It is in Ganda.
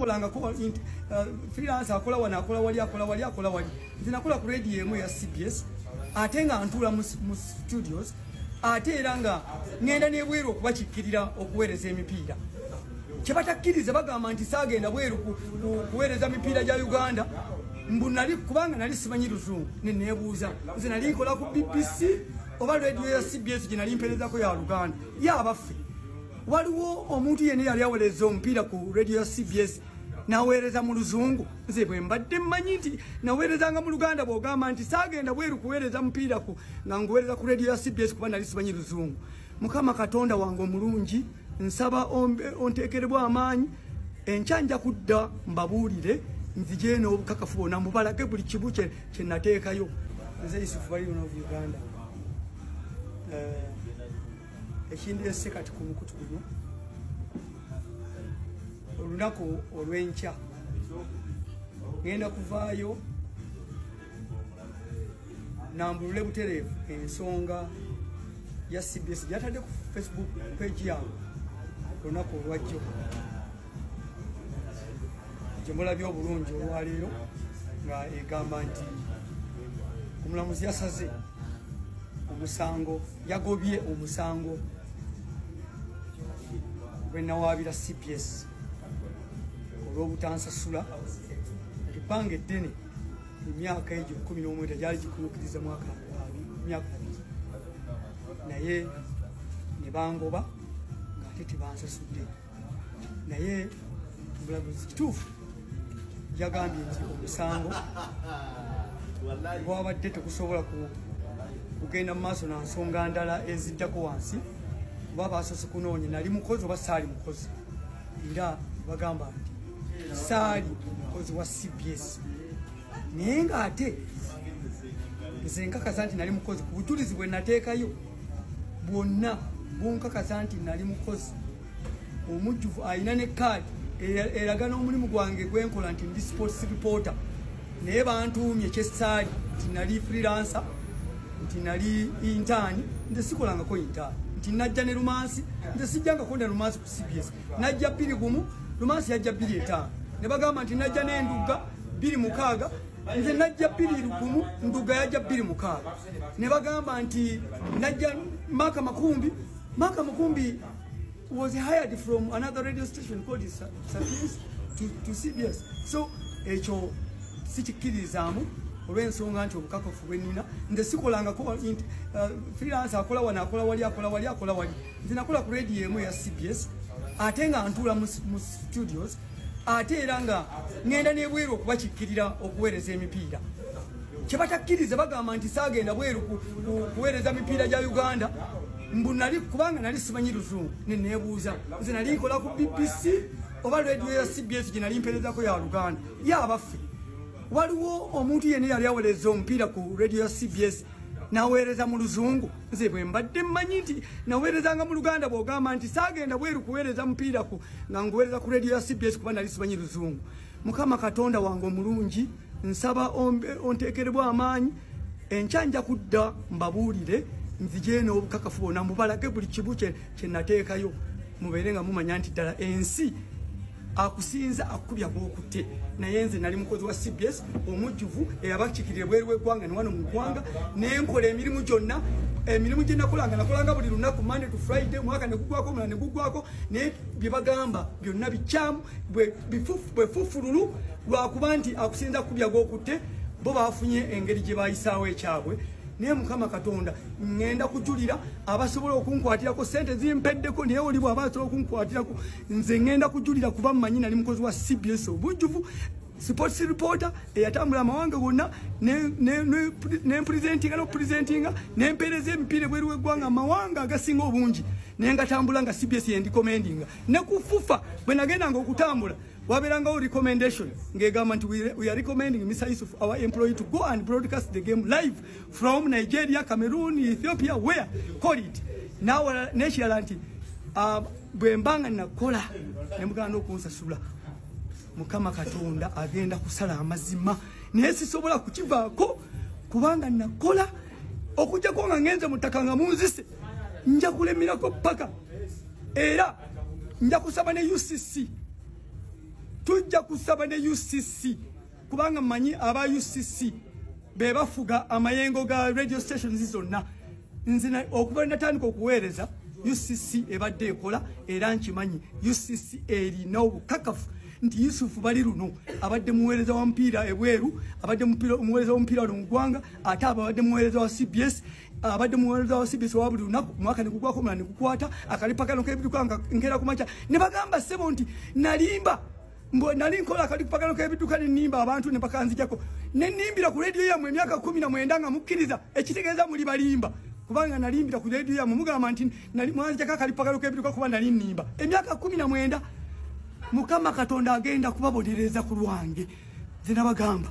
sikolanga ko freelance akola wana akola wali nze nakola ku radio emu ya CBS ate nga ntula mu studios ate era nga ngenda nebweru okubakikirira okuweereza emipiira kyebatakkiriza bagamba nti saagenda bweru kuweereza mipiira gya Uganda mbu nali kubanga nali simanyi Luzungu neneebuuza nze nali nkola ku BBC oba radio ya CBS gye nali mpeerezako ya Luganda yabaffe waliwo omuntu yenna yali aweereza omupiira ku radio ya CBS naweereza mu Luzungu nze bwe mbadde mmanyi nti naweerezanga mu Luganda bw'ogamba nti saagenda bweru kuweereza mupiira nga nguweereza ku radio ya CBS kuba nali simanyi Luzungu. Mukama Katonda wange omulungi nsaba onteekerebwa amaanyi enkyanja kudda mbabuulire nzije n'obukakafu bwonna mubalage buli kibu kye nateekayo. Nze Yusufu Balino of Uganda. Ekindi esse kati ku mukutu guno olunaku olw'enkya ngenda kuvaayo nambulule butereevu ensonga ya CBS gyatadde ku Facebook page yange olunaku olwajjo gye mulabye obulungi olwaleero nga egamba nti omulamuzi yasaze omusango yagobye omusango gwe nawaabira CBS olw'obutansasula ebbanga eddene emyaka egyo 19 gyali gikunuukiriza myaka 2 naye ne bangoba ng'ate tebansasudde naye omulamuzi kituufu yagambye nti omusango gwabadde tegusobola kugenda mu maaso na nsonga ndala eziddako wansi oba basoose kunoonya nali mukozi oba saali mukozi era bagamba nti saali mukozi wa CBS naye ng'ate nze nkakasa nti nali mukozi ku bujulizi bwe nateekayo bwonna bunkakasa nti nali mukozi omujjuvu alina ne kaadi eraga n'omulimu gwange gwenkola nti ndi sports reporter naye bantuumye kyessaali nti nali freelancer nti nali intani nze sikolangako intani nti najja ne Lumansi nze sijjangako ne Lumansi ku CBS najja 2 Lumansi yajja 2 ne bagamba nti najja n'Enduga 2 nze najja 2 Nduga yajja 2 ne bagamba nti najja Maka Makumbi was hired from another radio station called Sapiens to CBS. So ekyo sikikirizaamu olw'ensonga nti obukakafu bwe nnina nze sikolangako freelance akola wana akola wali nze nakola ku radio emu ya CBS ate nga ntula mu studios ate era nga ngenda nebweru okubakikirira okuweereza emipiira kyebatakkiriza bagamba nti saagenda bweru kuweereza mipiira gya Uganda mbu nali kubanga nali simanyi Luzungu neneebuuza nze nali nkola ku BBC oba radio ya CBS gye nali mpeerezako ya Luganda yabaffe waliwo omuntu yenna yali aweereza omupiira ku radio ya CBS naweereza mu Luzungu nze bwe mbadde mmanyi nti naweerezanga mu Luganda bw'ogamba nti saagenda bweru kuweereza mupiira nga nguweereza ku radio ya CBS kuba nali simanyi Luzungu. Mukama Katonda wange omulungi nsaba onteekerebwa amaanyi enkyanja kudda mbabuulire nzije n'obukakafu bwonna mubalage buli kibu kye nateekayo mubeere nga mumanya nti ddala ensi akusinza akubya bw'okutte naye nze nali mukozi wa CBS omujjuvu eyabakikirira bweru w'eggwanga ne wano mu ggwanga nenkola emirimu gyonna emirimu gye nakolanga buli lunaku Monday to Friday omwaka ne gugwako omulala ne gugwako naye bye bagamba byonna bikyamu bwefufululu lwakuba nti akusinza akubya bw'okutte bo bafunye engeri gye bayisaawo ekyabwe naye Mukama Katonda ngenda kujulira abasobola okunkwatirako sente zimpeddeko naye oli bw'aba asobola okunkwatirako nze ngenda kujulira kuba mmanyi nali mukozi wa CBS obujjuvu sports reporter eyatambula amawanga gonna nempresentinga n'okupresentinga nempeereza emipiira ebweru w'eggwanga amawanga agasinga obungi naye ngatambula nga CBS yendikomendinga ne kufufa bwe nagendanga okutambula waberangawo recommendation ngegamba nti we are recommending Mr. Yusuf our employee to go and broadcast the game live from Nigeria, Cameroon, Ethiopia, where call it now nekirala nti bwe mbanga nakola nemugana okunsasula Mukama Katonda agenda kusala amazima naye sisobola kukivaako kubanga nakola okujjako nga ngenze mutaka nga munzise nja kulemerako paka era nja kusaba ne UCC tujja kusaba ne UCC kubanga manyi aba UCC bebafuga amayengo ga radio stations zonna nzina okuva natandika okuweereza UCC ebadde ekola era nkimanyi UCC erina obukakafu nti Yusufu bali luno abadde muweereza wa mpira ebweru abadde muweereza wa mpira mu ggwanga ate abadde muweereza wa CBS abadde muweereza wa CBS wa buli lunaku mwaka ne kugwako mwana ne kukwata akalipakano k'ebidukanga nkera kumacha ne bagamba sebo nti nalimba mbo nali nkola akalipakano k'ebiduka ne nimba abantu ne bakanzijako ne nimbira ku radio yamwe emyaka 19 nga mukkiriza ekitegeeza muli balimba kubanga nalimbira ku radio yamwe mugamba nti nali mwanzijako akalipakano k'ebiduka kuba nali nimba emyaka 19 Mukama Katonda agenda kubabonereza ku lwange zina bagamba